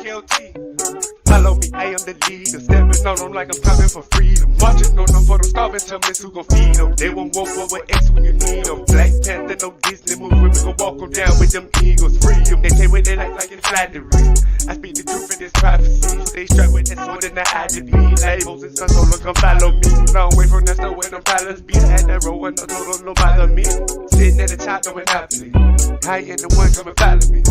KLT. Follow me, I am the leader. Stepping on them like I'm fighting for freedom. Marching on them for them starving, tell me who gon' feed them. They won't walk over X when you need them. Black Panther, no Disney movie. We gon' walk them down with them eagles. Free them. They say what they like it's flattery. I speak the truth in this prophecy. Stay strapped with that sword and the eye to bleed. Labels and sun, so look, come follow me. Long way from that where them pilots be. I had that row and no total, no bother me. Sitting at the top, no monopoly. I ain't the one coming follow me.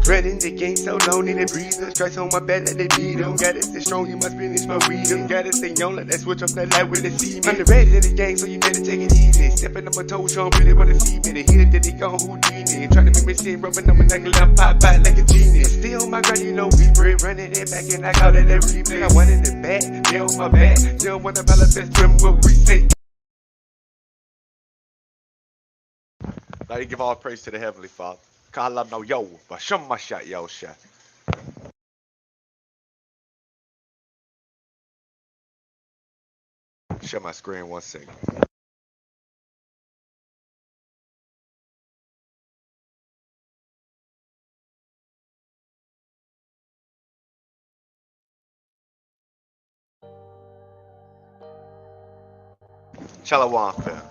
Running the game so long, need a breather. Strikes on my back, let they beat them. Gotta stay strong, you must finish my freedom. Gotta stay young, let that switch up that light with the semen. I'm the ready in the game, so you better take it easy. Stepping on my toes, you don't really wanna see me. They hit it, then they gone Houdini. Trying to make me sin, rubbing on my neck, and I'm pop out like a genius. Still on my grind, you know we bread. Running it back, and I call it a replay. I wanted it back, they on my back. You don't wanna ball up, best friend, what we say. Now you give all praise to the Heavenly Father. Kala no yo, but show my shot, yo shot. Share my screen 1 second. Shalom, fam.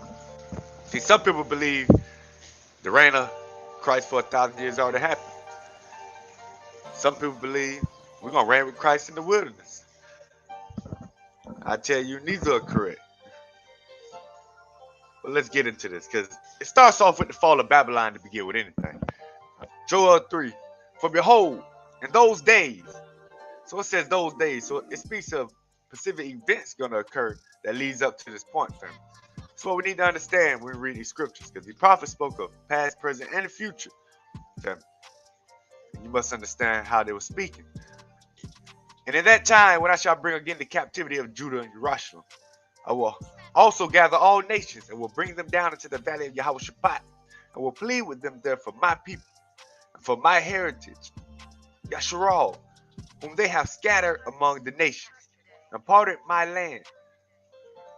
See, some people believe the reign of Christ for 1,000 years already happened. Some people believe we're gonna reign with Christ in the wilderness. I tell you, neither are correct. But let's get into this, because it starts off with the fall of Babylon to begin with anything. Joel 3, for behold, in those days. So it says those days. So it speaks of specific events going to occur that leads up to this point, family. That's what we need to understand when we read these scriptures, because the prophet spoke of past, present, and the future, family. And you must understand how they were speaking. And in that time, when I shall bring again the captivity of Judah and Jerusalem, I will also gather all nations and will bring them down into the valley of Yahawashi, and will plead with them there for my people and for my heritage, Yasharal, whom they have scattered among the nations and parted my land.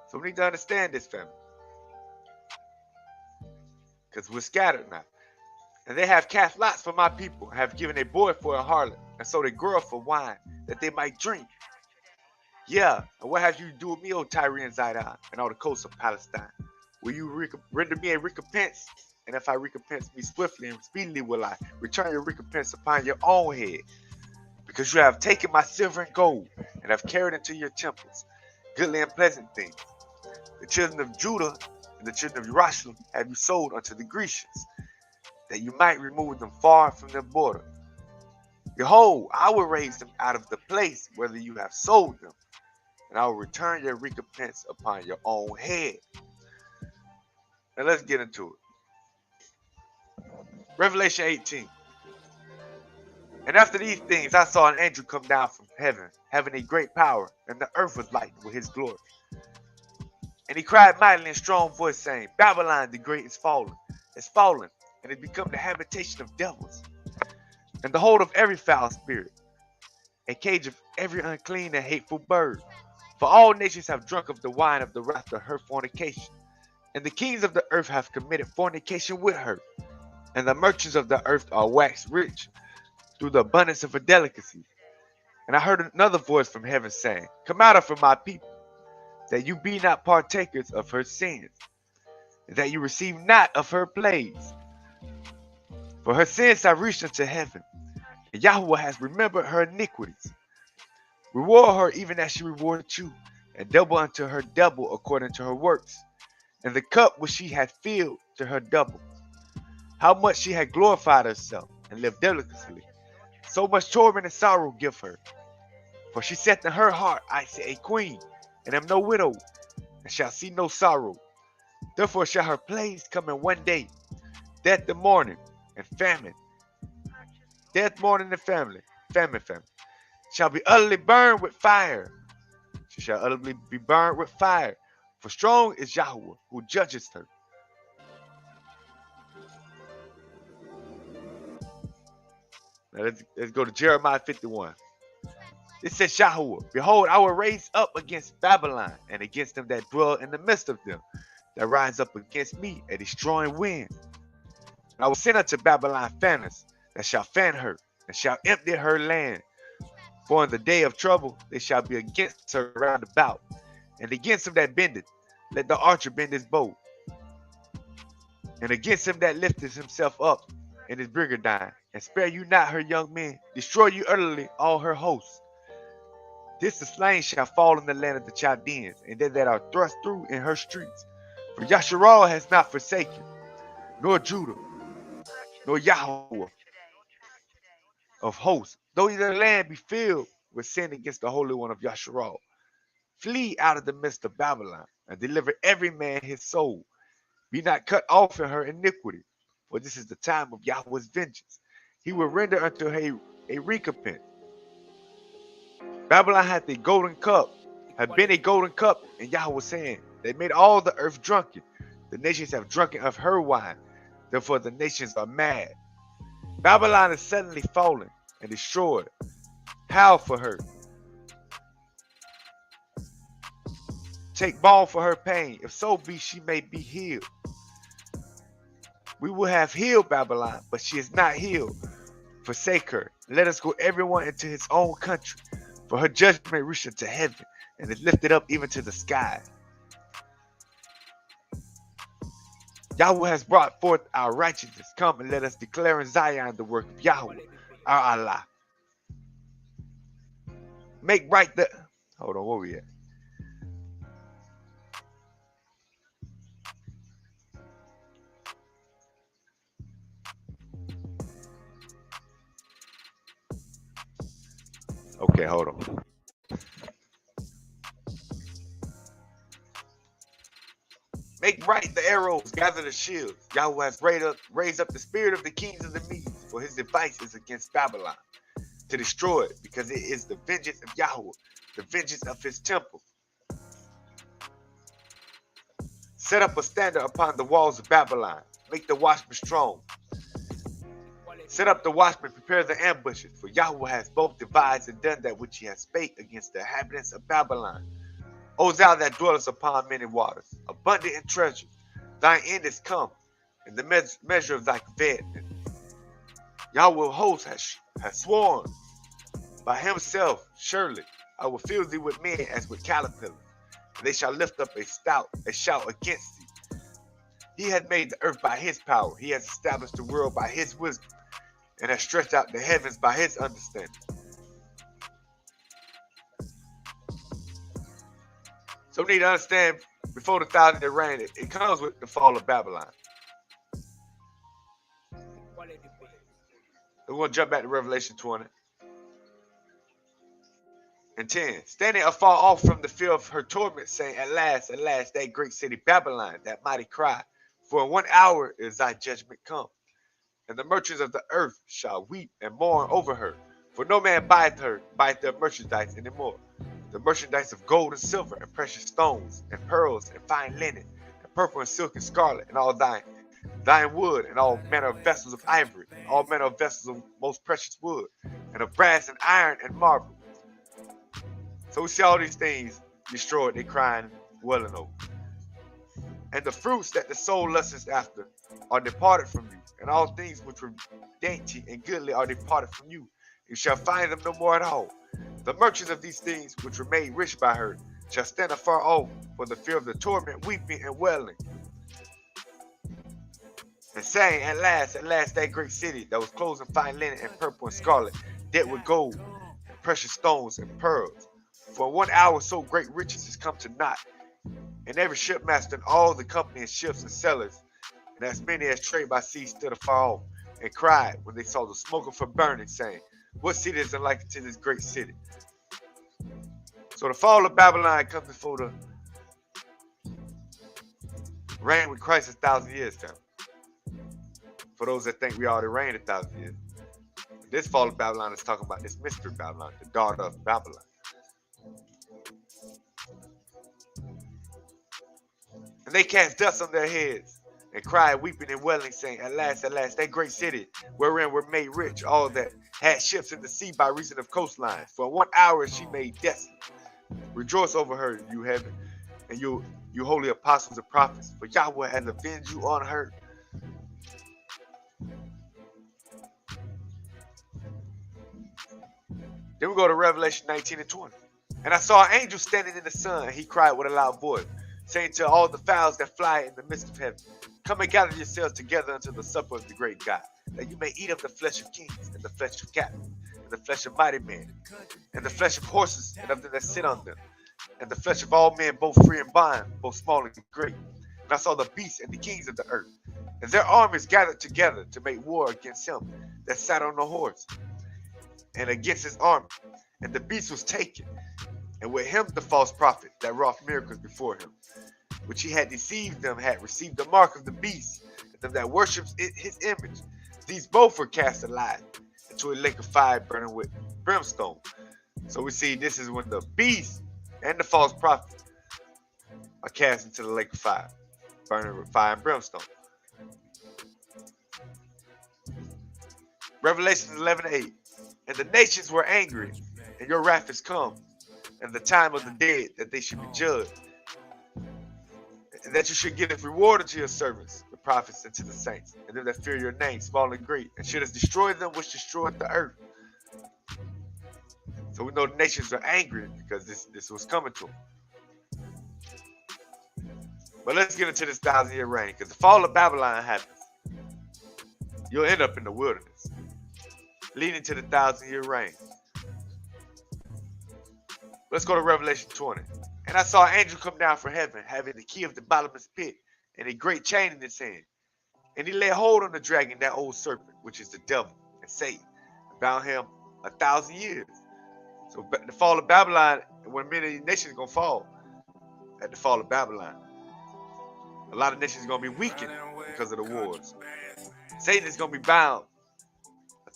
So we need to understand this, family, because we're scattered now. And they have cast lots for my people, have given a boy for a harlot, and sold a girl for wine, that they might drink. Yeah, and what have you to do with me, O Tyre and Zidon, and all the coasts of Palestine? Will you render me a recompense? And if I recompense me swiftly and speedily, will I return your recompense upon your own head? Because you have taken my silver and gold, and have carried into your temples goodly and pleasant things. The children of Judah and the children of Jerusalem have you sold unto the Grecians, that you might remove them far from their border. Behold, I will raise them out of the place whether you have sold them, and I will return your recompense upon your own head. Now let's get into it. Revelation 18. And after these things, I saw an angel come down from heaven, having a great power, and the earth was lightened with his glory. And he cried mightily in strong voice, saying, Babylon the great is fallen, and it become the habitation of devils, and the hold of every foul spirit, a cage of every unclean and hateful bird. For all nations have drunk of the wine of the wrath of her fornication, and the kings of the earth have committed fornication with her, and the merchants of the earth are waxed rich through the abundance of her delicacies. And I heard another voice from heaven saying, Come out of her, my people, that you be not partakers of her sins, and that you receive not of her plagues. For her sins have reached unto heaven, and Yahweh has remembered her iniquities. Reward her even as she rewarded you, and double unto her double according to her works, and the cup which she had filled to her double. How much she had glorified herself, and lived delicately, so much torment and sorrow give her. For she said in her heart, I say a queen, and am no widow, and shall see no sorrow. Therefore shall her plagues come in one day, death and mourning, and famine. Death, mourning, and famine, shall be utterly burned with fire. She shall utterly be burned with fire, for strong is Yahweh who judges her. Now let's go to Jeremiah 51. It says Yahweh, behold, I will raise up against Babylon and against them that dwell in the midst of them, that rise up against me a destroying wind. And I will send unto Babylon fanners that shall fan her, and shall empty her land. For in the day of trouble they shall be against her round about, and against him that bendeth, let the archer bend his bow, and against him that lifteth himself up in his brigandine, and spare you not her young men, destroy you utterly all her hosts. This the slain shall fall in the land of the Chaldeans, and they that are thrust through in her streets. For Yasharal has not forsaken, nor Judah, nor Yahweh of hosts, though the land be filled with sin against the Holy One of Yasharal. Flee out of the midst of Babylon, and deliver every man his soul. Be not cut off in her iniquity, for this is the time of Yahweh's vengeance. He will render unto her a recompense. Babylon hath a golden cup, have been a golden cup, and Yahweh was saying, they made all the earth drunken. The nations have drunken of her wine, therefore the nations are mad. Babylon is suddenly fallen and destroyed. Howl for her. Take balm for her pain, if so be she may be healed. We will have healed Babylon, but she is not healed. Forsake her. Let us go everyone into his own country. For her judgment reached to heaven, and is lifted up even to the sky. Yahweh has brought forth our righteousness. Come and let us declare in Zion the work of Yahweh, our Allah. Make right the... Hold on, where we at? Okay, hold on. Make right the arrows, gather the shields. Yahweh has raised up the spirit of the kings of the Medes, for his device is against Babylon, to destroy it, because it is the vengeance of Yahweh, the vengeance of his temple. Set up a standard upon the walls of Babylon. Make the watchmen strong. Set up the watchmen, prepare the ambushes, for Yahweh has both devised and done that which he has spake against the inhabitants of Babylon. O thou that dwellest upon many waters, abundant in treasure, thine end is come, and the measure of thy covetment. Yahweh of hosts has sworn by himself, surely I will fill thee with men as with caterpillars, and they shall lift up a shout against thee. He hath made the earth by his power, he has established the world by his wisdom, and has stretched out the heavens by his understanding. So we need to understand, before the 1,000 year reign, it comes with the fall of Babylon. We're going to jump back to Revelation 20 and 10. Standing afar off from the fear of her torment, saying, at last, that great city Babylon, that mighty cry, for in 1 hour is thy judgment come. And the merchants of the earth shall weep and mourn over her, for no man buyeth their merchandise anymore. The merchandise of gold and silver and precious stones and pearls and fine linen and purple and silk and scarlet and all thine wood and all manner of vessels of ivory, all manner of vessels of most precious wood and of brass and iron and marble. So we see all these things destroyed, they crying, wailing over. And the fruits that the soul lusteth after are departed from you, and all things which were dainty and goodly are departed from you. You shall find them no more at all. The merchants of these things which were made rich by her shall stand afar off for the fear of the torment, weeping and wailing, and saying, at last, that great city that was clothed in fine linen and purple and scarlet, decked with gold and precious stones and pearls. For in 1 hour so great riches is come to naught, and every shipmaster and all the company and ships and sellers, and as many as trade by sea, stood afar off, and cried when they saw the smoke of her burning, saying, what city is like to this great city? So the fall of Babylon comes before the reign with Christ 1,000 years down. For those that think we already reigned 1,000 years. This fall of Babylon is talking about this mystery Babylon, the daughter of Babylon. And they cast dust on their heads, and cried, weeping and wailing, saying, alas, that great city, wherein were made rich all that had ships in the sea by reason of coastlines. For 1 hour she made desolate. Rejoice over her, you heaven, and you holy apostles and prophets, for Yahweh has avenged you on her. Then we go to Revelation 19 and 20. And I saw an angel standing in the sun, and he cried with a loud voice, saying to all the fowls that fly in the midst of heaven, come and gather yourselves together unto the supper of the great God, that you may eat of the flesh of kings, and the flesh of captains, and the flesh of mighty men, and the flesh of horses, and of them that sit on them, and the flesh of all men, both free and bond, both small and great. And I saw the beasts and the kings of the earth, and their armies gathered together to make war against him that sat on the horse, and against his army. And the beast was taken, and with him the false prophet that wrought miracles before him, which he had deceived them, had received the mark of the beast, and them that worships his image. These both were cast alive into a lake of fire burning with brimstone. So we see this is when the beast and the false prophet are cast into the lake of fire, burning with fire and brimstone. Revelation 11:8. And the nations were angry, and your wrath is come, and the time of the dead, that they should be judged, and that you should give a reward unto your servants, the prophets, and to the saints, and them that fear your name, small and great, and should destroy them which destroyed the earth. So we know the nations are angry because this was coming to them. But let's get into this 1,000-year reign, because the fall of Babylon happens. You'll end up in the wilderness, leading to the 1,000-year reign. Let's go to Revelation 20. And I saw an angel come down from heaven, having the key of the bottomless pit, and a great chain in his hand. And he laid hold on the dragon, that old serpent, which is the devil and Satan, and bound him 1,000 years. So the fall of Babylon, when many nations are going to fall at the fall of Babylon, a lot of nations are going to be weakened because of the wars. Satan is going to be bound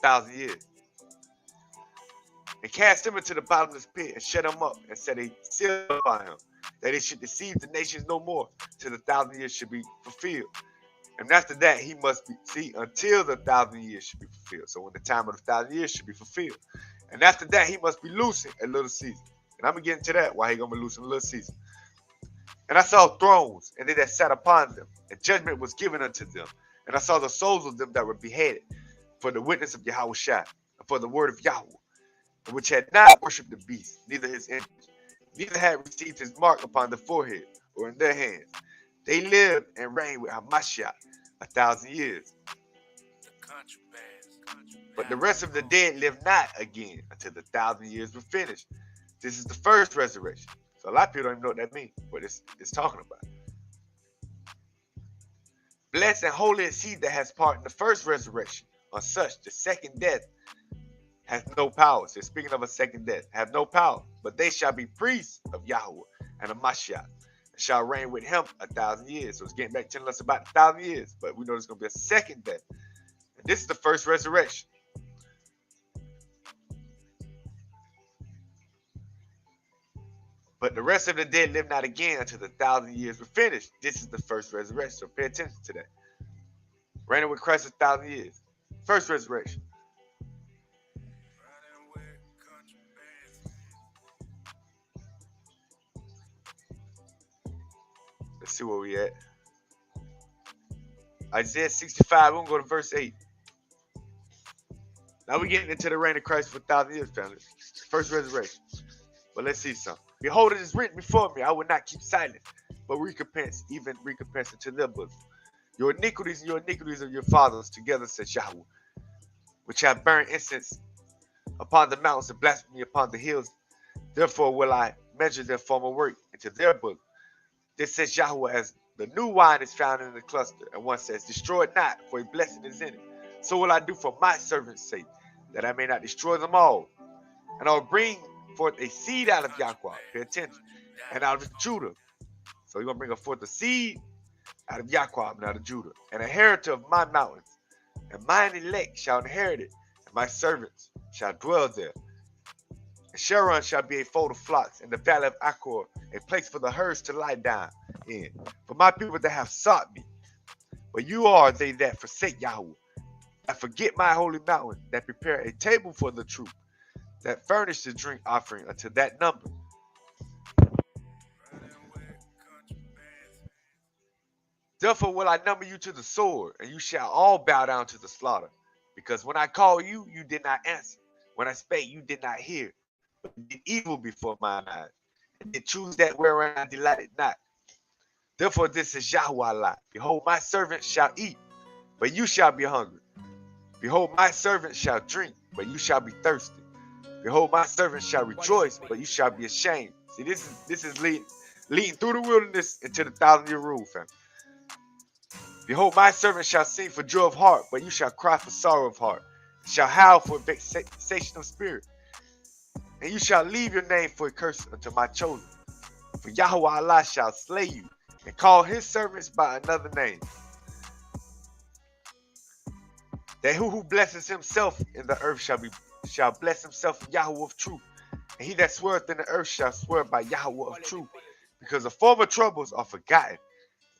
1,000 years. And cast him into the bottomless pit and shut him up, and set a seal upon him, that he should deceive the nations no more, till the 1,000 years should be fulfilled. And after that, he must be, until the 1,000 years should be fulfilled. So when the time of the 1,000 years should be fulfilled. And after that, he must be loosened a little season. And I'm going to get into that, why he's going to be loosened a little season. And I saw thrones, and they that sat upon them, and judgment was given unto them. And I saw the souls of them that were beheaded for the witness of Yahawashi, and for the word of Yahweh, which had not worshipped the beast, neither his image, neither had received his mark upon the forehead or in their hands. They lived and reigned with Hamashiach 1,000 years. But the rest of the dead lived not again until the 1,000 years were finished. This is the first resurrection. So a lot of people don't even know what that means, but it's talking about. Blessed and holy is he that has part in the first resurrection. On such, the second death has no power. So speaking of a second death, have no power, but they shall be priests of Yahweh and of Mashiach, and shall reign with him 1,000 years. So it's getting back telling us about 1,000 years, but we know there's going to be a second death. And this is the first resurrection. But the rest of the dead live not again until the 1,000 years were finished. This is the first resurrection. So pay attention to that. Reigning with Christ 1,000 years. First resurrection. Let's see where we at. Isaiah 65, we're going to go to verse 8. Now we're getting into the reign of Christ for 1,000 years, family. First resurrection. But let's see something. Behold, it is written before me, I will not keep silent, but recompense, even recompense unto their bosom. Your iniquities and your iniquities of your fathers together, says Yahweh, which have burned incense upon the mountains and blasphemy upon the hills. Therefore will I measure their former work into their bosom. This says Yahweh, as the new wine is found in the cluster, and one says, destroy it not, for a blessing is in it. So will I do for my servant's sake, that I may not destroy them all. And I will bring forth a seed out of Yaquah, pay attention, and out of Judah. So you're going to bring forth a seed out of Yaquah and out of Judah, and a heritor of my mountains. And mine elect shall inherit it, and my servants shall dwell there. And Sharon shall be a fold of flocks, and the valley of Achor a place for the herds to lie down in. For my people that have sought me, But you are they that forsake Yahweh, that forget my holy mountain, that prepare a table for the truth, that furnish the drink offering unto that number. Therefore will I number you to the sword, and you shall all bow down to the slaughter. Because when I called you, you did not answer. When I spake, you did not hear. But you did evil before mine eyes, and did choose that wherein I delighted not. Therefore this is Yahweh Allah. Behold, my servant shall eat, but you shall be hungry. Behold, my servant shall drink, but you shall be thirsty. Behold, my servant shall rejoice, but you shall be ashamed. See, this is leading through the wilderness into the 1,000-year rule, fam. Behold, my servant shall sing for joy of heart, but you shall cry for sorrow of heart, and shall howl for vexation of spirit. And you shall leave your name for a curse unto my chosen. For Yahweh Allah shall slay you, and call his servants by another name. That who blesses himself in the earth shall bless himself in Yahweh of truth. And he that sweareth in the earth shall swear by Yahweh of truth, because the former troubles are forgotten,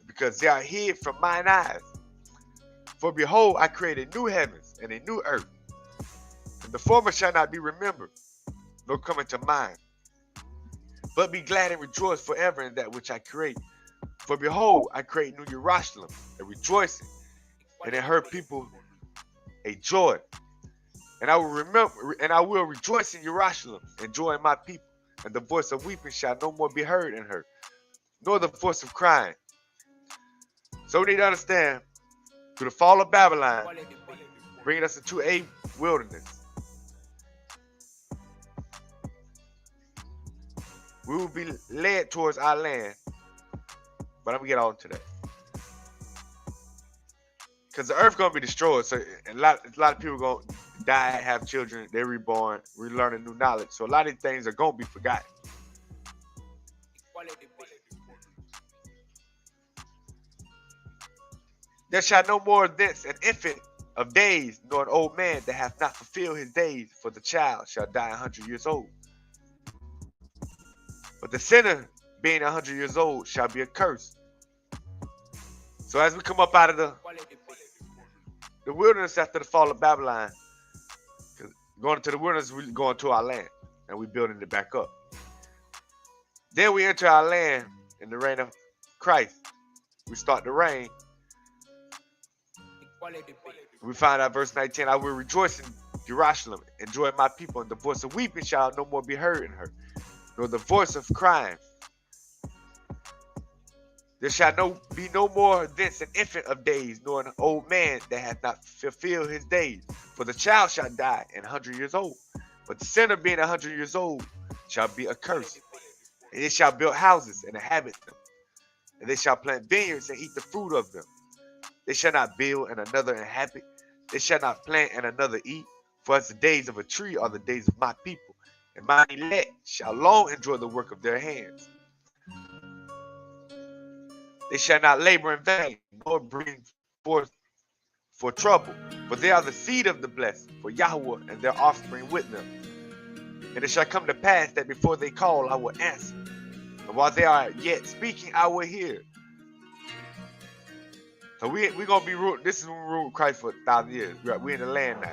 because they are hid from mine eyes. For behold, I create a new heavens and a new earth, and the former shall not be remembered, nor come into mind. But be glad and rejoice forever in that which I create. For behold, I create new Jerusalem, a rejoicing, and in her people a joy. And I will rejoice in Jerusalem, and joy in my people. And the voice of weeping shall no more be heard in her, nor the voice of crying. So we need to understand, through the fall of Babylon, bringing us into a wilderness, we will be led towards our land. But I'm going to get on to that. Because the earth going to be destroyed. So a lot of people going to die, have children, they're reborn, relearning new knowledge. So a lot of these things are going to be forgotten. There shall no more thence an infant of days, nor an old man that hath not fulfilled his days, for the child shall die 100 years old. But the sinner, being 100 years old, shall be accursed. So as we come up out of the wilderness after the fall of Babylon, going into the wilderness, we're going to our land, and we're building it back up. Then we enter our land in the reign of Christ. We start the reign. We find out verse 19, I will rejoice in Jerusalem, and joy in my people, and the voice of weeping shall no more be heard in her, nor the voice of crying. There shall be no more thence an infant of days, nor an old man that hath not fulfilled his days. For the child shall die 100 years old. But the sinner being 100 years old shall be accursed. And they shall build houses and inhabit them. And they shall plant vineyards and eat the fruit of them. They shall not build and another inhabit. They shall not plant and another eat. For as the days of a tree are the days of my people. And mine elect shall long enjoy the work of their hands. They shall not labor in vain, nor bring forth for trouble. For they are the seed of the blessed, for Yahweh and their offspring with them. And it shall come to pass that before they call, I will answer. And while they are yet speaking, I will hear. So we're going to be ruled. This is when we rule Christ for 1,000 years. We're in the land now.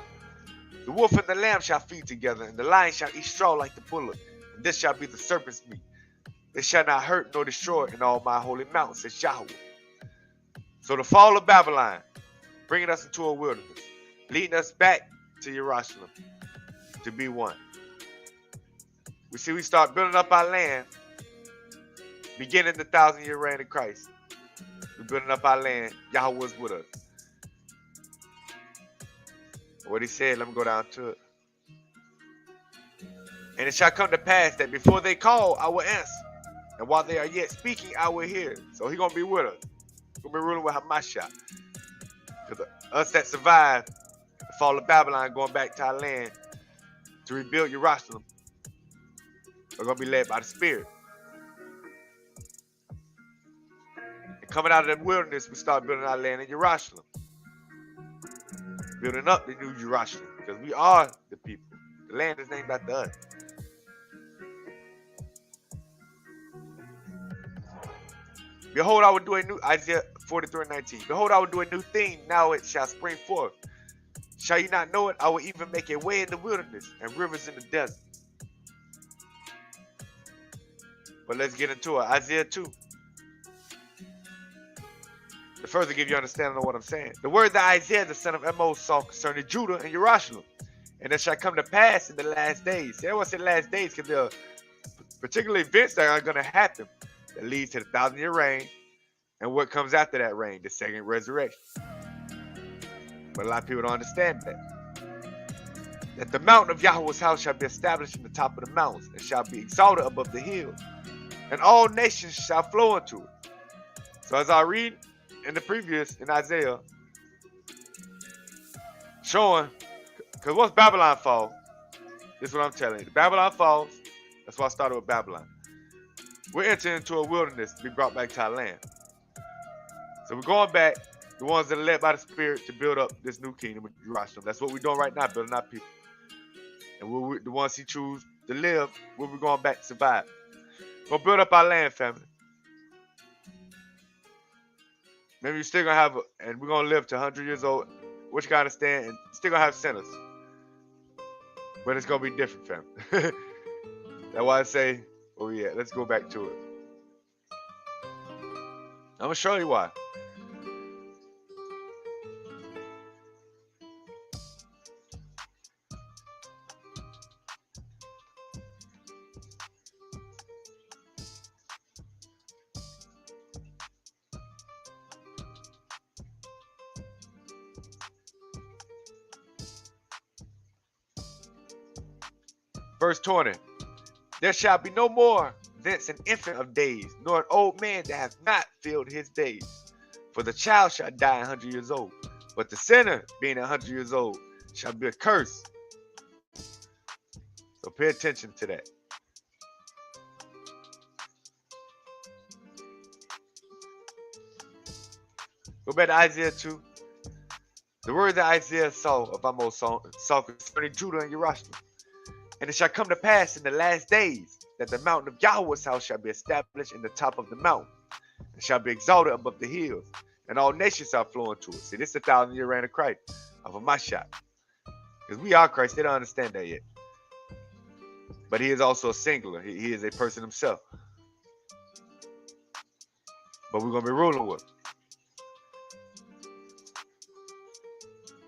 The wolf and the lamb shall feed together, and the lion shall eat straw like the bullock. And this shall be the serpent's meat. They shall not hurt nor destroy in all my holy mountains, says Yahweh. So the fall of Babylon, bringing us into a wilderness, leading us back to Jerusalem to be one. We start building up our land, beginning the 1,000-year reign of Christ. We're building up our land. Yahweh was with us. What he said, let me go down to it. And it shall come to pass that before they call, I will answer. And while they are yet speaking, I will hear. So he's going to be with us. He's going to be ruling with Hamashiach. Because us that survived the fall of Babylon, going back to our land to rebuild Jerusalem, are going to be led by the Spirit. And coming out of the wilderness, we start building our land in Jerusalem. Building up the new Jerusalem. Because we are the people. The land is named after us. Behold, I will do a new, Isaiah 43 and 19. Behold, I will do a new thing. Now it shall spring forth. Shall you not know it? I will even make a way in the wilderness and rivers in the desert. But let's get into it. Isaiah 2. To further give you understanding of what I'm saying. The word that Isaiah, the son of Amos, saw concerning Judah and Jerusalem. And it shall come to pass in the last days. See, everyone said last days because there are particular events that are going to happen that leads to the 1,000-year reign. And what comes after that reign? The second resurrection. But a lot of people don't understand that. That the mountain of Yahweh's house shall be established in the top of the mountains and shall be exalted above the hills. And all nations shall flow into it. So as I read in the previous, in Isaiah, showing, because once Babylon falls, this is what I'm telling you. Babylon falls, that's why I started with Babylon. We're entering into a wilderness to be brought back to our land. So we're going back, the ones that are led by the Spirit to build up this new kingdom of Jerusalem. That's what we're doing right now, building our people. And the ones he choose to live, where we're going back to survive. We're going to build up our land, family. Maybe you're still going to have, and we're going to live to 100 years old, which you got to understand, and still going to have sinners. But it's going to be different, family. That's why I say, oh yeah, let's go back to it. I'm going to show you why. Verse 20. There shall be no more thence an infant of days, nor an old man that hath not filled his days. For the child shall die 100 years old, but the sinner, being 100 years old, shall be accursed. So pay attention to that. Go back to Isaiah 2. The word that Isaiah saw of Amos saw concerning Judah and Jerusalem. And it shall come to pass in the last days that the mountain of Yahweh's house shall be established in the top of the mountain, and shall be exalted above the hills, and all nations shall flow into it. See, this is the 1,000-year reign of Christ, of a Mashiach. Because we are Christ, they don't understand that yet. But he is also a singular. He is a person himself. But we're going to be ruling with him.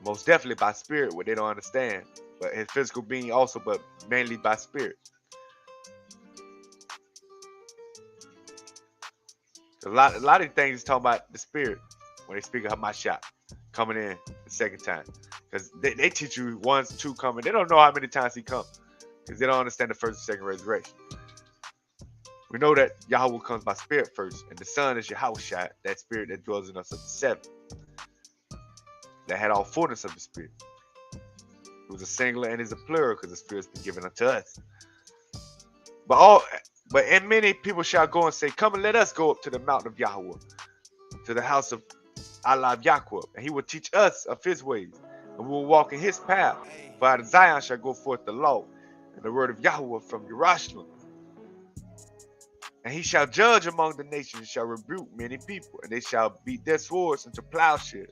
Most definitely by spirit, what they don't understand. But his physical being also, but mainly by spirit. A lot of these things is talking about the spirit when they speak of Hamashiach coming in the second time. Because they teach you once, two coming. They don't know how many times he comes. Because they don't understand the first and second resurrection. We know that Yahweh comes by spirit first. And the Son is Yahawashi, that spirit that dwells in us of the seven. That had all fullness of the spirit. It was a singular and is a plural because the Spirit's been given unto us. But and many people shall go and say, come and let us go up to the mountain of Yahweh, to the house of alot Yahweh, and he will teach us of his ways, and we will walk in his path. For out of Zion shall go forth the law, and the word of Yahweh from Jerusalem. And he shall judge among the nations, and shall rebuke many people, and they shall beat their swords into plowshares,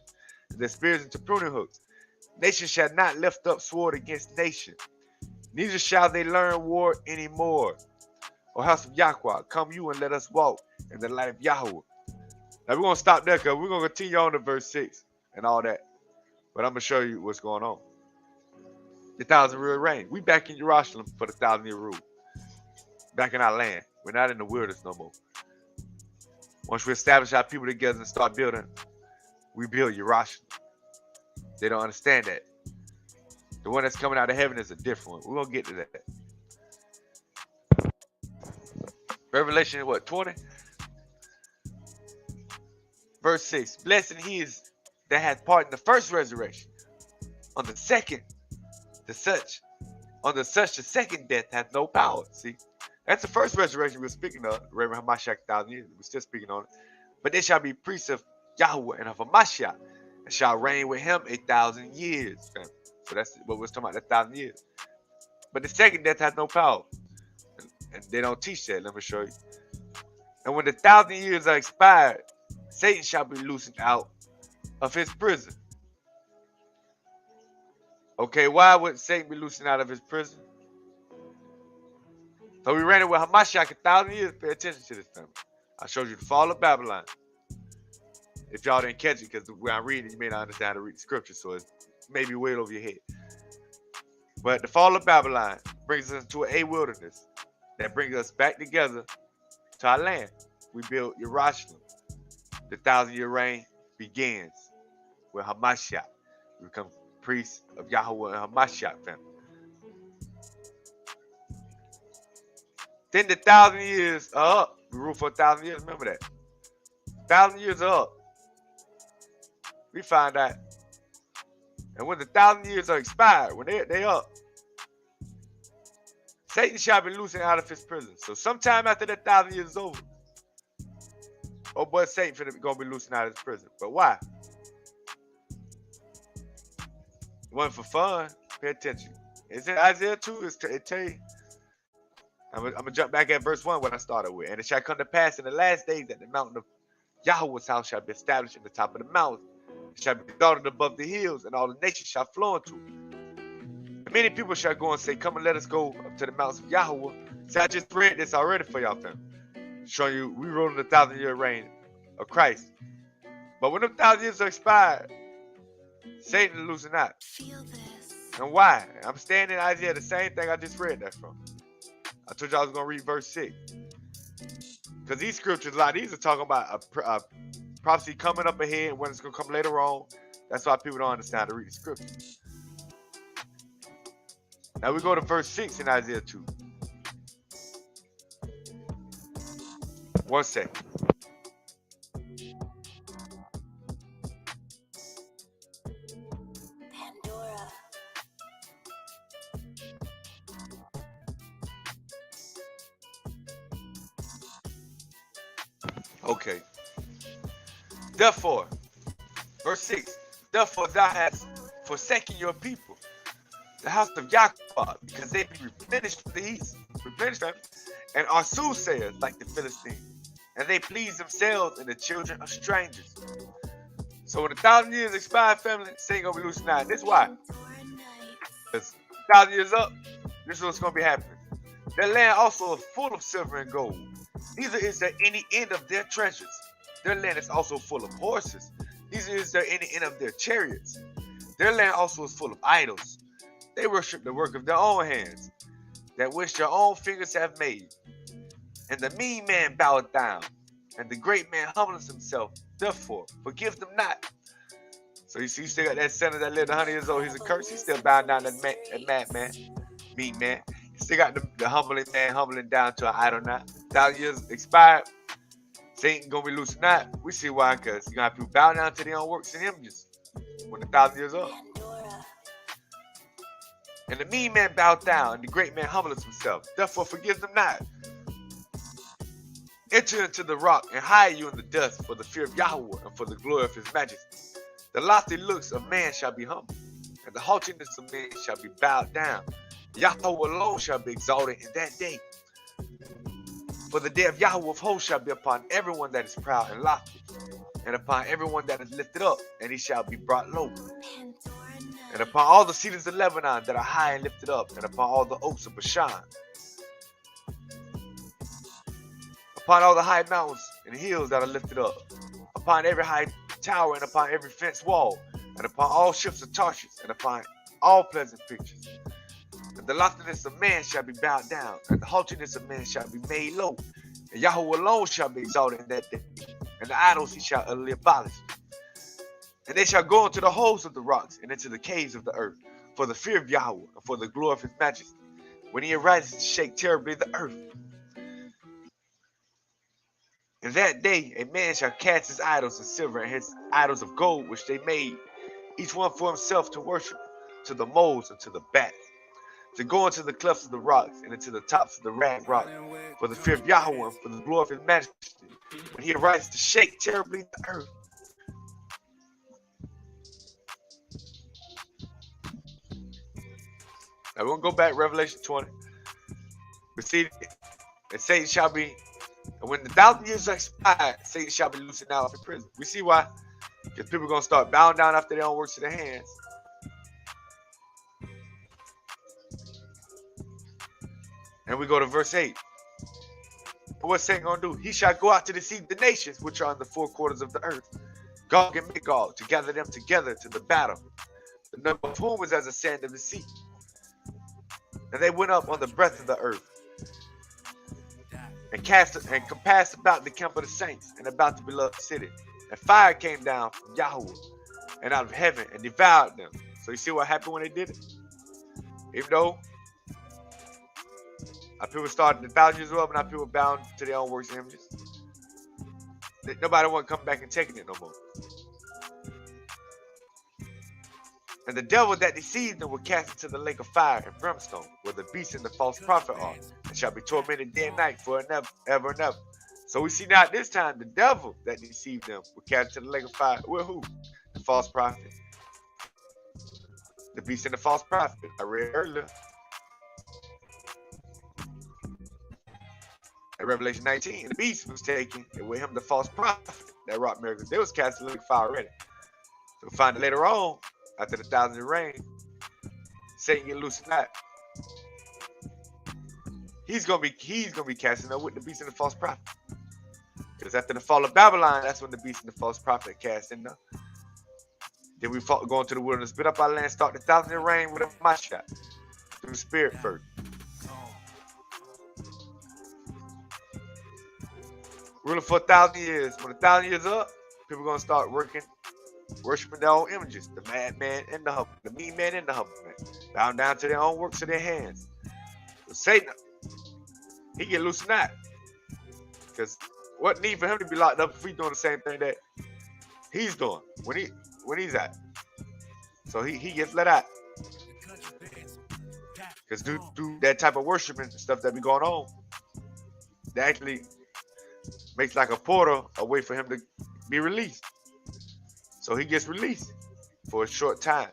and their spears into pruning hooks. Nation shall not lift up sword against nation, neither shall they learn war anymore. O house of Yahweh, come you and let us walk in the light of Yahweh. Now we're going to stop there because we're going to continue on to verse 6 and all that. But I'm going to show you what's going on. The 1,000-year reign. We back in Jerusalem for the 1,000-year rule. Back in our land. We're not in the wilderness no more. Once we establish our people together and start building, we build Jerusalem. They don't understand that. The one that's coming out of heaven is a different one. We're going to get to that. Revelation, what, 20? Verse 6. Blessed he is that hath part in the first resurrection. On the second, the such the second death hath no power. See? That's the first resurrection we're speaking of. Reverend Hamashiach 1,000 years. We're still speaking on it. But they shall be priests of Yahweh and of Hamashiach, and shall reign with him 1,000 years. So that's what we're talking about, 1,000 years. But the second death has no power. And they don't teach that. Let me show you. And when the 1,000 years are expired, Satan shall be loosened out of his prison. Okay, why would Satan be loosened out of his prison? So we ran it with Hamashiach 1,000 years. Pay attention to this, family. I showed you the fall of Babylon. If y'all didn't catch it, because when I'm reading, you may not understand how to read the scripture, so it's maybe way over your head. But the fall of Babylon brings us into a wilderness that brings us back together to our land. We built Jerusalem. The 1,000-year reign begins with Hamashiach. We become priests of Yahweh and Hamashiach family. Then the 1,000 years are up. We rule for 1,000 years. Remember that. 1,000 years are up. We find out. And when the 1,000 years are expired, when they up, Satan shall be loosened out of his prison. So sometime after that 1,000 years is over, oh boy, Satan gonna be loosened out of his prison. But why? It wasn't for fun. Pay attention. It's in Isaiah 2. It tell you. I'm gonna jump back at verse 1 what I started with. And it shall come to pass in the last days that the mountain of Yahweh's house shall be established in the top of the mountain. It shall be exalted above the hills, and all the nations shall flow into it. And many people shall go and say, come and let us go up to the mountains of Yahweh. See, I just read this already for y'all, fam. Showing you, we wrote in the 1,000-year reign of Christ. But when the 1,000 years are expired, Satan is losing out. And why? I'm staying in Isaiah, the same thing I just read that from. I told you I was going to read verse 6. Because these scriptures, a lot of these are talking about a prophecy coming up ahead and when it's going to come later on. That's why people don't understand how to read the scriptures. Now we go to verse 6 in Isaiah 2. 1 second. Okay. Therefore, verse 6. Therefore thou hast forsaken your people, the house of Yahawashi, because they be replenished from the east, replenished them, and are soothsayers like the Philistines, and they please themselves in the children of strangers. So when 1,000 years expire, family, Satan gonna be losing out. This is why. Because 1,000 years up, this is what's gonna be happening. Their land also is full of silver and gold. Neither is there any end of their treasures. Their land is also full of horses. Neither is there any end of their chariots. Their land also is full of idols. They worship the work of their own hands, that which their own fingers have made. And the mean man boweth down, and the great man humbles himself. Therefore, forgive them not. So you see, you still got that sinner that lived 100 years old. He's a curse. He's still bowing down that madman, mean man. You still got the humbling man humbling down to an idol now. 1,000 years expired. Satan gonna be loosened out. We see why, because you're gonna have people bow down to their own works and images when the 1,000 years up. And the mean man bowed down, and the great man humbleth himself. Therefore forgive them not. Enter into the rock and hide you in the dust for the fear of Yahweh and for the glory of his majesty. The lofty looks of man shall be humbled, and the haughtiness of man shall be bowed down. Yahweh alone shall be exalted in that day. For the day of Yahweh of hosts shall be upon everyone that is proud and lofty, and upon everyone that is lifted up, and he shall be brought low. And upon all the cedars of Lebanon that are high and lifted up, and upon all the oaks of Bashan, upon all the high mountains and hills that are lifted up, upon every high tower and upon every fenced wall, and upon all ships of Tarshish, and upon all pleasant pictures. And the loftiness of man shall be bowed down, and the haughtiness of man shall be made low. And Yahweh alone shall be exalted in that day, and the idols he shall utterly abolish. And they shall go into the holes of the rocks and into the caves of the earth, for the fear of Yahweh and for the glory of his majesty, when he arises to shake terribly the earth. In that day a man shall cast his idols of silver and his idols of gold, which they made, each one for himself to worship, to the moles and to the bats, to go into the clefts of the rocks and into the tops of the rag rock, for the fear of Yahweh and for the glory of his majesty, when he arises to shake terribly the earth. Now we're going to go back to Revelation 20. We see that Satan shall be And when the 1,000 years are expired, Satan shall be loosened out of prison. We see why. Because people are going to start bowing down after their own works of their hands. And we go to verse 8. What's Satan going to do? He shall go out to deceive the nations which are in the four quarters of the earth, Gog and Magog, to gather them together to the battle, the number of whom was as the sand of the sea. And they went up on the breadth of the earth, and compassed about the camp of the saints, and about the beloved city. And fire came down from Yahweh and out of heaven, and devoured them. So you see what happened when they did it? Even though our people started 1,000 years up, and our people bound to their own works and images. Nobody want to come back and taking it no more. And the devil that deceived them will cast into the lake of fire and brimstone, where the beast and the false prophet are, and shall be tormented day and night for ever and ever. So we see now at this time the devil that deceived them will cast into the lake of fire. With who? The false prophet. The beast and the false prophet. I read earlier. At Revelation 19, the beast was taken, and with him the false prophet that wrought miracles. They was cast in the lake of fire already. So we find it later on, after the 1,000 year reign, Satan get loose tonight. He's gonna be casting up with the beast and the false prophet. Because after the fall of Babylon, that's when the beast and the false prophet cast in there. Then we go into the wilderness, spit up our land, start the 1,000 year reign with a mashah through the spirit first. Ruling for 1,000 years. When 1,000 years up, people gonna start worshiping their own images. The madman and the humble, the mean man and the humble man, bound down to their own works of their hands. So Satan, he get loose tonight. Because what need for him to be locked up if he's doing the same thing that he's doing when he's at? So he gets let out. Because due to that type of worshiping and stuff that be going on, they actually makes like a portal, a way for him to be released. So he gets released for a short time.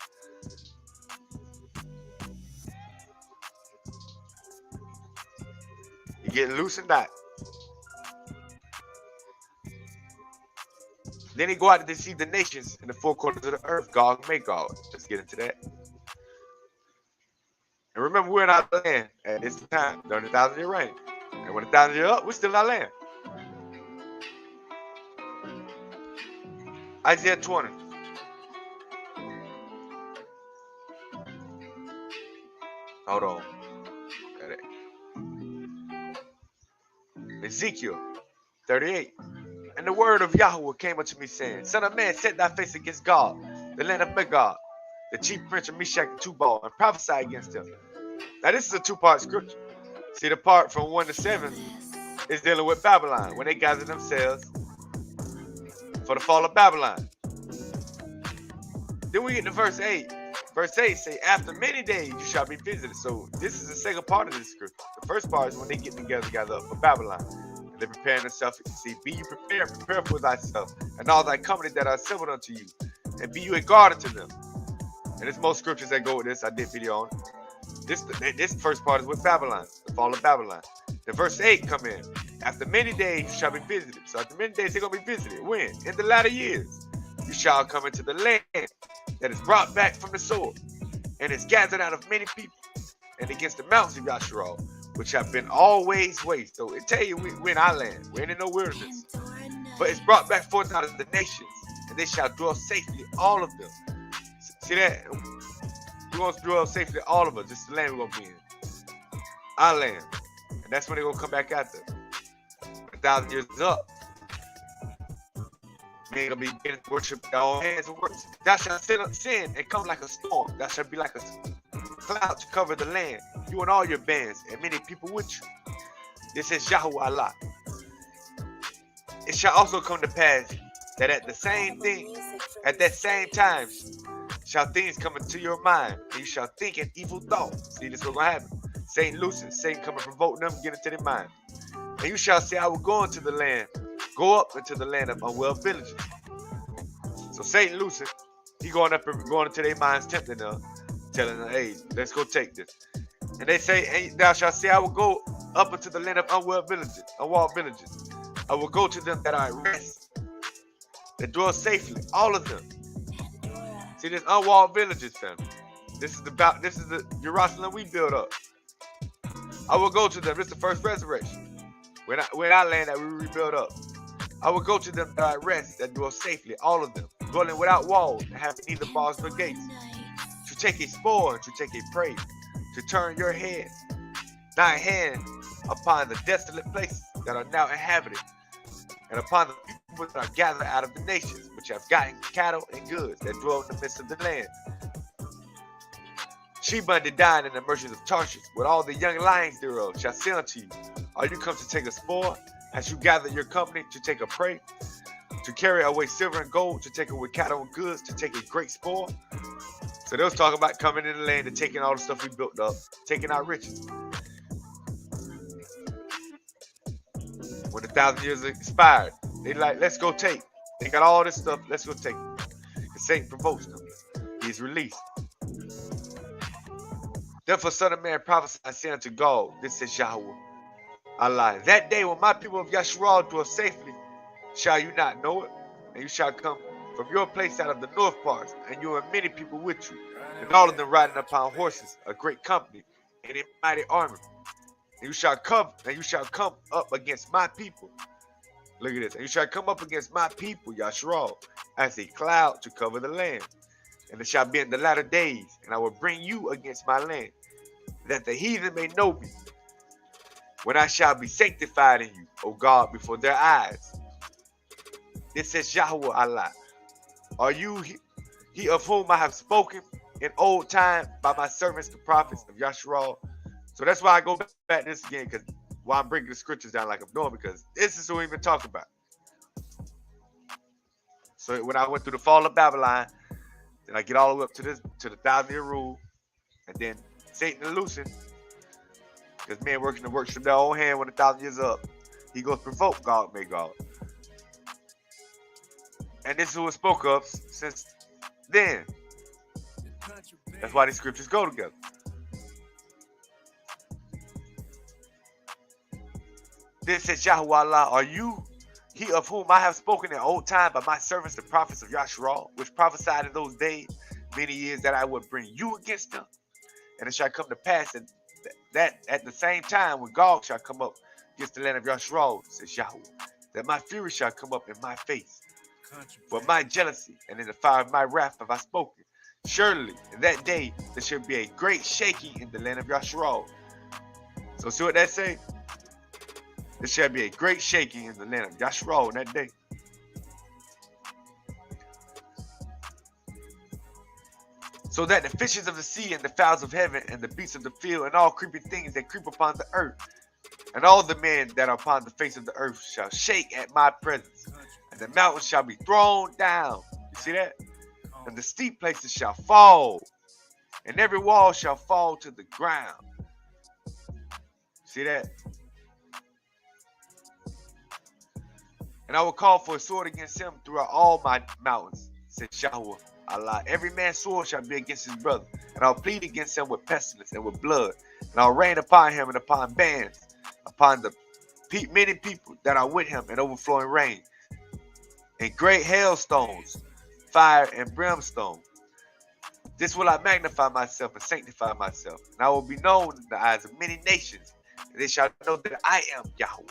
He get loosened out. Then he go out to deceive the nations in the four corners of the earth, Gog and Magog. Let's get into that. And remember, we're in our land at this time during the 1,000 year reign. And when the 1,000 year up, we're still in our land. Isaiah 20. Hold on. Ezekiel 38. And the word of Yahweh came unto me, saying, Son of man, set thy face against God, the land of Magog, the chief prince of Meshach and Tubal, and prophesy against him. Now this is a two-part scripture. See, the part from 1 to 7 is dealing with Babylon, when they gather themselves for the fall of Babylon. Then we get to verse 8. Verse 8 say, after many days you shall be visited. So this is the second part of this scripture. The first part is when they get together, gather up for Babylon. And they're preparing themselves. See, be you prepared, prepare for thyself, and all thy company that are assembled unto you, and be you a guard unto them. And there's most scriptures that go with this. I did video on it. This first part is with Babylon, the fall of Babylon. The verse 8 come in. After many days you shall be visited. So after many days they're going to be visited. When? In the latter years. You shall come into the land that is brought back from the sword, and is gathered out of many people, and against the mountains of Yasharal, which have been always waste. So it tell you we're in our land. We ain't in no wilderness. But it's brought back forth out of the nations, and they shall dwell safely, all of them. See that? We're going to dwell safely, all of us. This is the land we're going to be in. Our land. And that's when they're going to come back after. 1,000 years is up. We ain't gonna be getting worship with our hands and works. Thou shalt sin and come like a storm. Thou shalt be like a cloud to cover the land, you and all your bands, and many people with you. This is Yahuwah Allah. It shall also come to pass that at that same time, shall things come into your mind, and you shall think an evil thought. See, this is what's gonna happen. Satan loosens, Satan come and provoke them, get into their mind. And you shall say, I will go into the land. Go up into the land of unwell villages. So Satan loose it. He going into their minds, tempting them, telling them, hey, let's go take this. And they say, and thou shalt say, I will go up into the land of unwalled villages. I will go to them that are at rest, that dwell safely, all of them. See, this unwalled villages, family. This is the Jerusalem we built up. I will go to them. This is the first resurrection. When our land that we rebuilt up. I will go to them that are at rest, that dwell safely, all of them, dwelling without walls, and having neither bars nor gates, to take a spoil and to take a prey, to turn your head, thy hand upon the desolate places that are now inhabited, and upon the people that are gathered out of the nations, which have gotten cattle and goods, that dwell in the midst of the land. Sheba and Dedan and the merchants of Tarshish, with all the young lions thereof, shall say unto you, are you come to take a spoil? Hast you gathered your company to take a prey? To carry away silver and gold, to take away cattle and goods, to take a great spoil? So they was talking about coming in the land and taking all the stuff we built up, taking our riches. When the 1,000 years expired, they like, let's go take. They got all this stuff, let's go take it. And Satan provokes them. He is released. Therefore, son of man, prophesy and say unto God, this is Yahweh. Allah. That day when my people of Yasharal dwell safely, shall you not know it? And you shall come from your place out of the north parts, and you and many people with you, and all of them riding upon horses, a great company, and a mighty army. And you shall come up against my people. Look at this. And you shall come up against my people, Yasharal, as a cloud to cover the land. And it shall be in the latter days, and I will bring you against my land, that the heathen may know me, when I shall be sanctified in you, O God, before their eyes. This says Yahweh Allah. Are you he of whom I have spoken in old time by my servants, the prophets of Yasharal? So that's why I go back to this again, because why I'm breaking the scriptures down like I'm doing, because this is what we've been talking about. So when I went through the fall of Babylon, then I get all the way up to the 1,000-year rule, and then Satan and loosened. Because men working to worship their own hand when 1,000 years up. He goes provoke God, may God. And this is what spoke of since then. That's why these scriptures go together. Then says Yahweh Allah, are you he of whom I have spoken in old time by my servants, the prophets of Yasharal, which prophesied in those days, many years, that I would bring you against them? And it shall come to pass that at the same time when Gog shall come up against the land of Yasharal, says Yahweh, that my fury shall come up in my face. For my jealousy and in the fire of my wrath have I spoken. Surely in that day there shall be a great shaking in the land of Yasharal. So see what that say? There shall be a great shaking in the land of Yasharal in that day. So that the fishes of the sea and the fowls of heaven and the beasts of the field and all creeping things that creep upon the earth and all the men that are upon the face of the earth shall shake at my presence. And the mountains shall be thrown down. You see that? And the steep places shall fall. And every wall shall fall to the ground. See that? And I will call for a sword against him throughout all my mountains, said Yahweh Allah. Every man's sword shall be against his brother. And I'll plead against him with pestilence and with blood. And I'll rain upon him and upon bands, upon the many people that are with him in overflowing rain, and great hailstones, fire and brimstone. This will I magnify myself and sanctify myself. And I will be known in the eyes of many nations. And they shall know that I am Yahweh.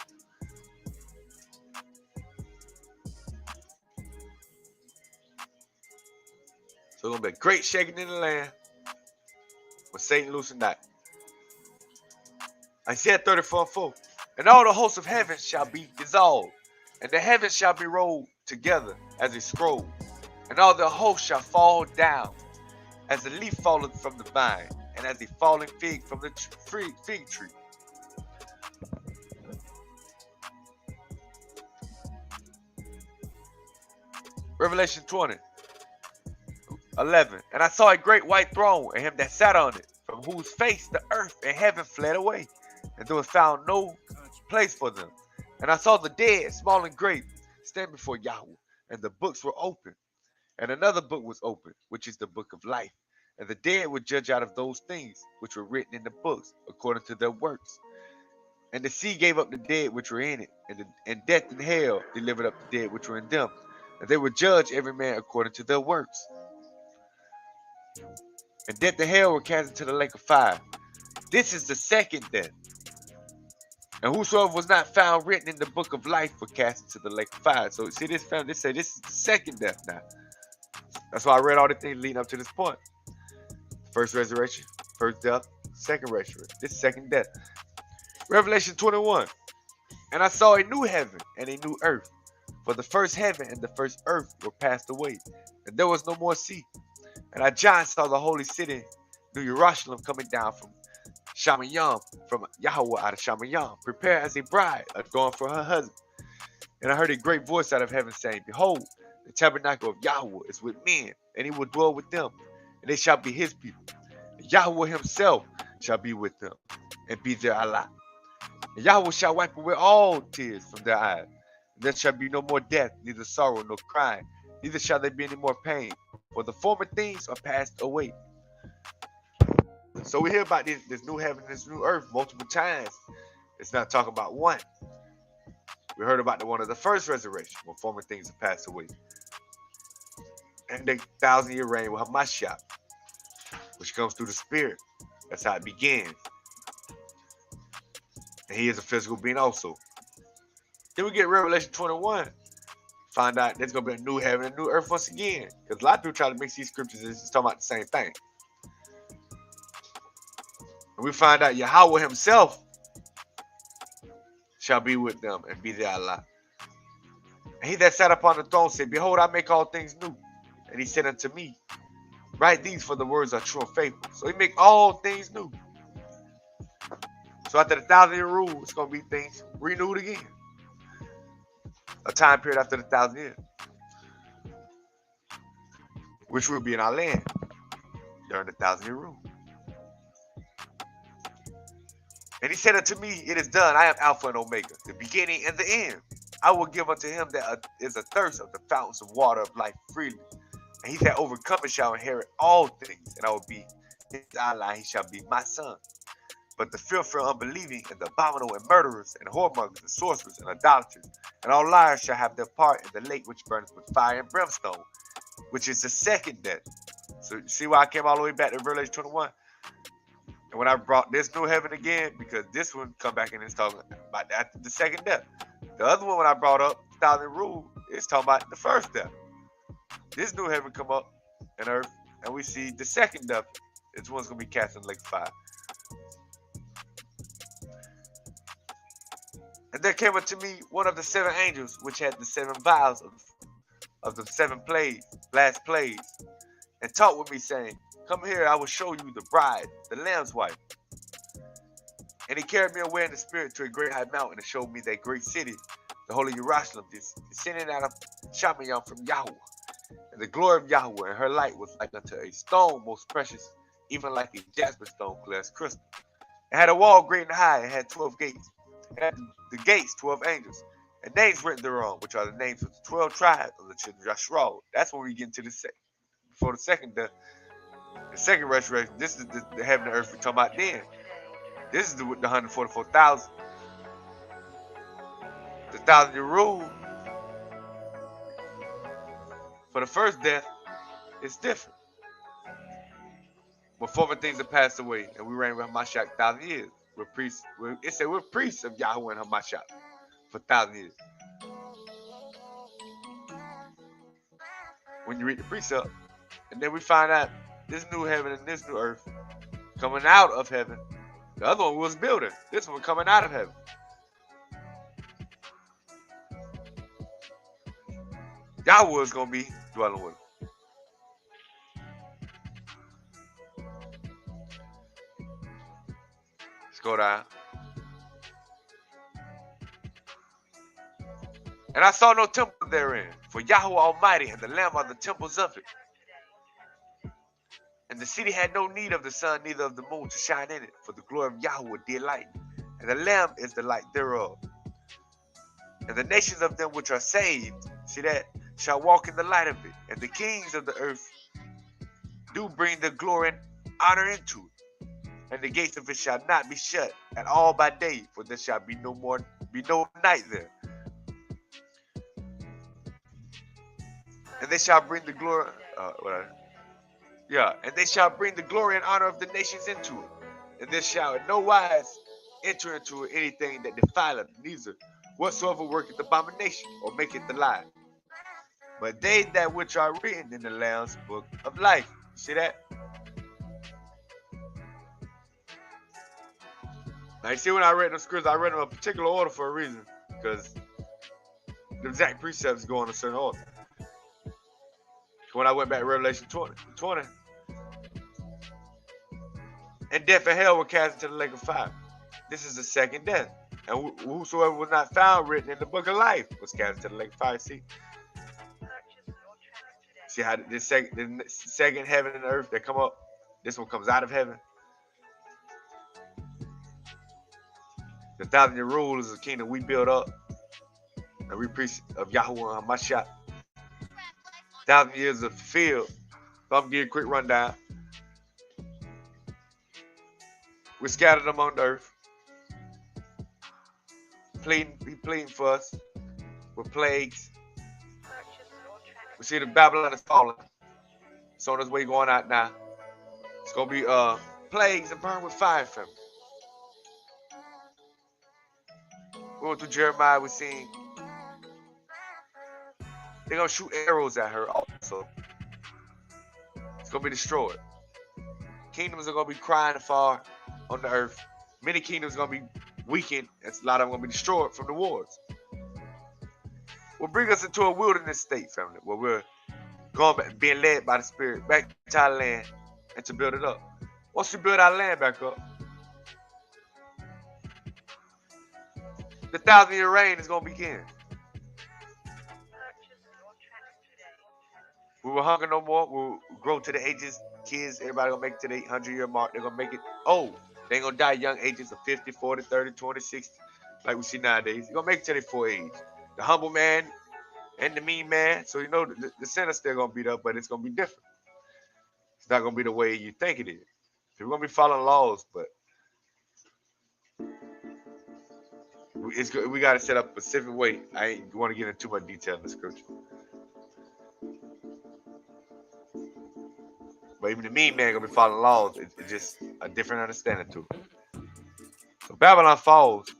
So it's going to be a great shaking in the land when Satan loosened that. Isaiah 34:4. And all the hosts of heaven shall be dissolved, and the heavens shall be rolled together as a scroll, and all the hosts shall fall down, as a leaf falleth from the vine, and as a falling fig from the fig tree. Revelation 20:11. And I saw a great white throne, and him that sat on it, from whose face the earth and heaven fled away, and there was found no place for them. And I saw the dead, small and great, stand before Yahweh, and the books were open. And another book was opened, which is the book of life. And the dead were judged out of those things which were written in the books, according to their works. And the sea gave up the dead which were in it, and death and hell delivered up the dead which were in them. And they would judge every man according to their works. And death and hell were cast into the lake of fire. This is the second death. And whosoever was not found written in the book of life were cast into the lake of fire. So see this family, they say this is the second death now. That's why I read all the things leading up to this point. First resurrection, first death, second resurrection. This is second death. Revelation 21. And I saw a new heaven and a new earth. For the first heaven and the first earth were passed away, and there was no more sea. And I, John, saw the holy city, New Jerusalem, coming down from Shamayam, from Yahweh out of Shamayam, prepared as a bride adorned for her husband. And I heard a great voice out of heaven saying, Behold, the tabernacle of Yahweh is with men, and he will dwell with them, and they shall be his people. And Yahweh himself shall be with them, and be their alot. And Yahweh shall wipe away all tears from their eyes. And there shall be no more death, neither sorrow nor crying, neither shall there be any more pain, for the former things are passed away. So we hear about this new heaven and this new earth multiple times. It's not talking about one. We heard about the one of the first resurrection, when former things are passed away. And the 1,000-year reign with Hamashiach, which comes through the Spirit. That's how it begins. And he is a physical being also. Then we get Revelation 21. Find out there's going to be a new heaven and a new earth once again. Because a lot of people try to mix these scriptures and it's talking about the same thing. And we find out Yahweh himself shall be with them and be their Allah. And he that sat upon the throne said, Behold, I make all things new. And he said unto me, Write these, for the words are true and faithful. So he make all things new. So after the 1,000-year rule, it's going to be things renewed again. A time period after the 1,000 years, which will be in our land during the 1,000-year rule. And he said unto me, It is done. I am Alpha and Omega, the beginning and the end. I will give unto him that is athirst of the fountains of water of life freely. And he that overcometh shall inherit all things, and I will be his ally, he shall be my son. But the fearful, unbelieving, and the abominable, and murderers, and whoremongers, and sorcerers, and idolaters, and all liars shall have their part in the lake which burneth with fire and brimstone, which is the second death. So you see why I came all the way back to Revelation 21? And when I brought this new heaven again, because this one come back and it's talking about after the second death. The other one when I brought up 1,000 rule, it's talking about the first death. This new heaven come up and earth, and we see the second death. It's one's going to be cast in the lake of fire. And there came unto me one of the 7 angels, which had the 7 vials of the 7 plagues, last plagues, and talked with me, saying, Come here, I will show you the bride, the Lamb's wife. And he carried me away in the spirit to a great high mountain and showed me that great city, the holy Jerusalem, descending out of Shamayam from Yahweh. And the glory of Yahweh, and her light was like unto a stone most precious, even like a jasper stone, clear as crystal. It had a wall great and high, and had 12 gates. And at the gates 12 angels, and names written thereon, which are the names of the 12 tribes of the children of Yashua. That's when we get into the before the second resurrection. This is the heaven and earth we're talking about then. This is the 144,000. The 1,000-year rule for the first death is different. But former things have passed away, and we reign with Hamashiach 1,000 years. We're priests. It said we're priests of Yahweh and Hamashiach for 1,000 years. When you read the precept, and then we find out this new heaven and this new earth coming out of heaven. The other one was building. This one coming out of heaven. Yahweh is going to be dwelling with them. Let's go down. And I saw no temple therein, for Yahweh Almighty and the Lamb are the temples of it. And the city had no need of the sun, neither of the moon to shine in it, for the glory of Yahweh did light, and the Lamb is the light thereof. And the nations of them which are saved, see that, shall walk in the light of it, and the kings of the earth do bring the glory and honor into it. and the gates of it shall not be shut at all by day, for there shall be no night there. And they shall bring the glory. And they shall bring the glory and honor of the nations into it. And there shall in no wise enter into it anything that defileth, neither whatsoever worketh abomination or maketh the lie. But they that which are written in the Lamb's book of life. See that? Now you see when I read the scriptures, I read them in a particular order for a reason. Because the exact precepts go in a certain order. When I went back to Revelation 20, and death and hell were cast into the lake of fire. This is the second death. And whosoever was not found written in the book of life was cast into the lake of fire. See how the second heaven and earth that come up, this one comes out of heaven. The 1,000-year rule is a kingdom we build up. And we preach of Yahawashi Mashiach. 1,000 years of fulfilled. So I'm giving a quick rundown. We're scattered among the earth. Pleading for us with plagues. We see the Babylon is falling. It's on its way going out now. It's going to be plagues and burned with fire from it. We went through Jeremiah, we seen they're going to shoot arrows at her also. It's going to be destroyed. Kingdoms are going to be crying far on the earth. Many kingdoms are going to be weakened. And a lot of them are going to be destroyed from the wars. Will bring us into a wilderness state, family, where we're going back, being led by the Spirit back to our land and to build it up. Once we build our land back up, the 1,000-year reign is going to begin. We will hunger no more. We'll grow to the ages. Kids, everybody going to make it to the 800-year mark. They're going to make it old. They ain't going to die young ages of 50, 40, 30, 20, 60, like we see nowadays. They're going to make it to their full age. The humble man and the mean man. So, you know, the sinner's still going to be there, but it's going to be different. It's not going to be the way you think it is. We're going to be following laws, but we got to set up a specific way. I ain't want to get into too much detail in the scripture. But even the mean man going to be following laws. It's just a different understanding to it. So Babylon falls.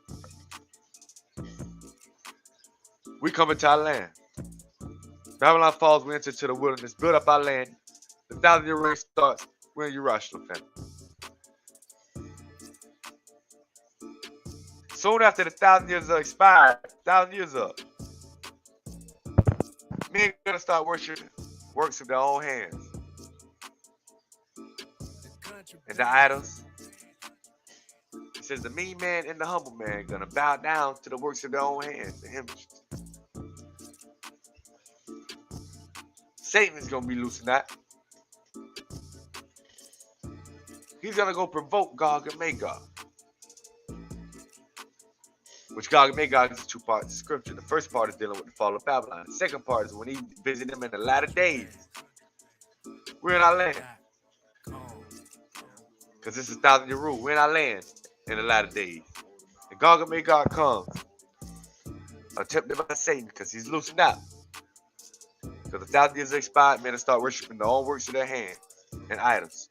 We come into our land. Babylon falls, we enter to the wilderness, build up our land. The 1,000-year reign starts. We're in Yahawashi, family. Soon after the 1,000 years are expired, 1,000 years up, men are going to start worshiping works of their own hands. And the idols. It says the mean man and the humble man are going to bow down to the works of their own hands, the images. Satan is going to be loosened out. He's going to go provoke Gog and Magog. Which Gog and Magog is two parts of scripture. The first part is dealing with the fall of Babylon. The second part is when he visited them in the latter days. We're in our land. Because this is 1,000-year rule. We're in our land in the latter days. And Gog and Magog comes. Tempted by Satan because he's loosened out. Because the 1,000 years expired, men will start worshiping their own works of their hands and idols.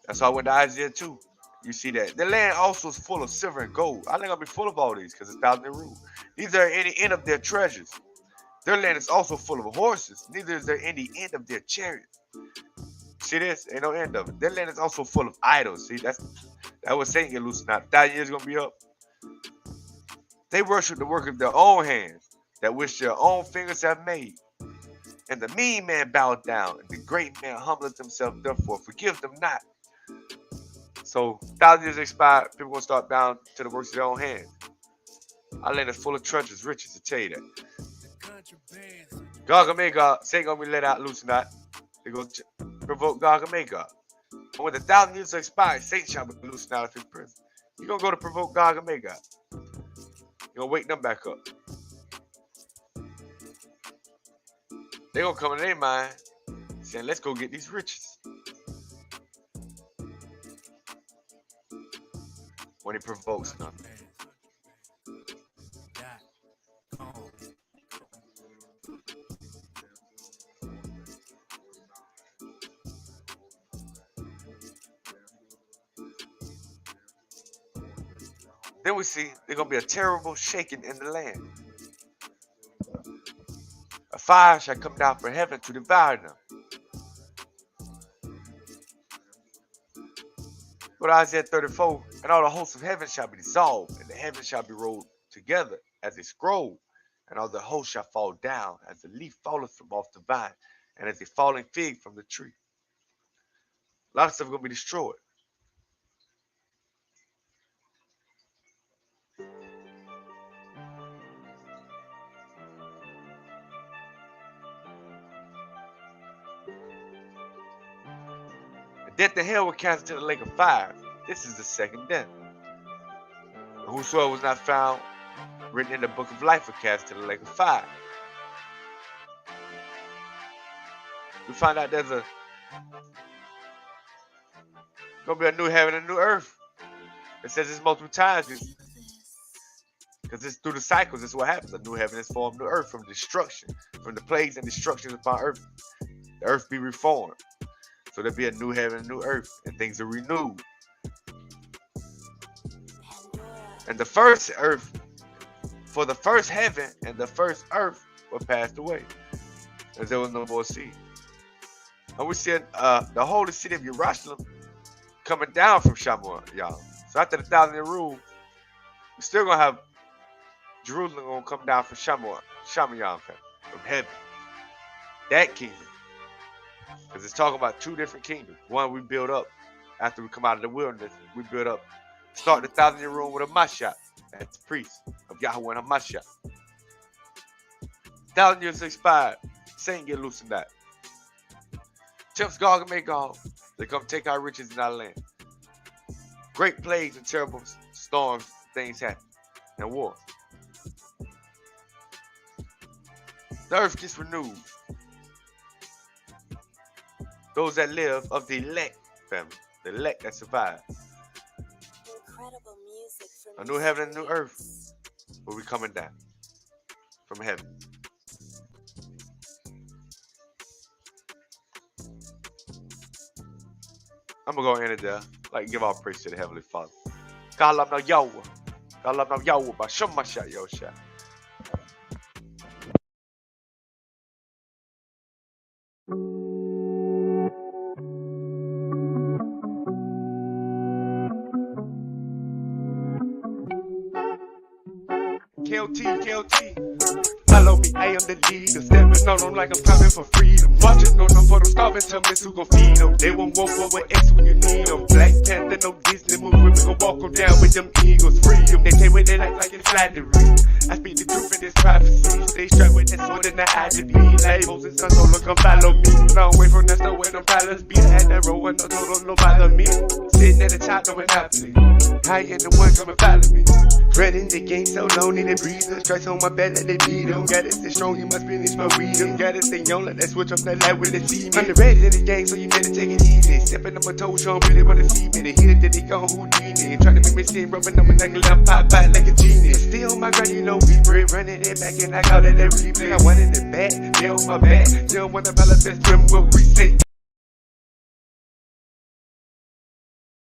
That's why I went to Isaiah 2. You see that. The land also is full of silver and gold. I think I'll be full of all these because it's 1,000-year rule. Neither are any end of their treasures. Their land is also full of horses. Neither is there any end of their chariots. See this? Ain't no end of it. Their land is also full of idols. See, that was Satan get loosened out. 1,000 years going to be up. They worship the work of their own hands, that which their own fingers have made. And the mean man bowed down, and the great man humbleth himself, therefore forgive them not. So 1,000 years expired, people gonna start down to the works of their own hands. Our land is full of treasures, riches, to tell you that. Gog and Magog, Satan gonna be let out, loosened out. They gonna provoke Gog and Magog. And when the 1,000 years are expired, Satan shall be loosened out of his prison. You're gonna go to provoke Gog and Magog. You're gonna wake them back up. They're gonna come in their mind saying, let's go get these riches. when he provokes them. Then we see there's going to be a terrible shaking in the land. A fire shall come down from heaven to devour them. Go to Isaiah 34, and all the hosts of heaven shall be dissolved, and the heavens shall be rolled together as a scroll, and all the hosts shall fall down as a leaf falleth from off the vine, and as a falling fig from the tree. A lot of stuff is going to be destroyed. Death and hell were cast into the lake of fire. This is the second death. And whosoever was not found written in the book of life were cast into the lake of fire. We find out there's gonna be a new heaven and a new earth. It says this multiple times because it's through the cycles. This is what happens. A new heaven is formed, new earth from destruction, from the plagues and destructions upon earth. The earth be reformed. So there'll be a new heaven and a new earth, and things are renewed. And the first earth, for the first heaven and the first earth were passed away, as there was no more sea. And we see the holy city of Jerusalem coming down from Shammah, y'all. So after the 1,000-year rule, we're still gonna have Jerusalem gonna come down from Shammah, from heaven. That kingdom. Because it's talking about two different kingdoms. One we build up after we come out of the wilderness. We build up, start the 1,000-year rule with a Mashiach as the priest of Yahweh and a Mashiach. 1,000 years expired. Satan get loose in that. Tempts Gog and Magog. They come take our riches in our land. Great plagues and terrible storms, things happen, and war. The earth gets renewed. Those that live of the elect family, the elect that survive. Incredible music from a new heaven and a new earth will be coming down from heaven. I'm gonna go in it there, like give all praise to the Heavenly Father. God love no Yahweh. God love no Yahweh, but show my shot, yo shot. KLT. Follow me, I am the leader. Stepping on them like I'm coming for freedom. Watching on them for them starving, tell me who gon' feed them. They won't walk over X when you need them. Black Panther, no Disney movie, we gon' walk them down with them eagles. Free them, they say what they like it's flattery. I speak the truth in this prophecy. Stay strapped with that sword and the eye to bleed. Like Moses, son, solo, come follow me. Long way from that store where them pilots be. I had that roll and no total, no bother me. Sitting at the top, no monopoly. I ain't the one coming follow me. Running the game so long, need a breather. Strikes on my back like they beat him. Gotta stay strong, you must finish my freedom. Gotta stay on, let that switch up that light when they see me. I'm the red in the gang, so you better take it easy. Stepping on my toes, show them really wanna see me. They hit it, then they gone Houdini. Trying to make me sin, rubbing on my knuckle, I'm pop out like a genius. Still on my grind, you know we bread. Running it back and I call it a replay. I wanted it back, they on my back. You don't wanna follow best friend, what we say.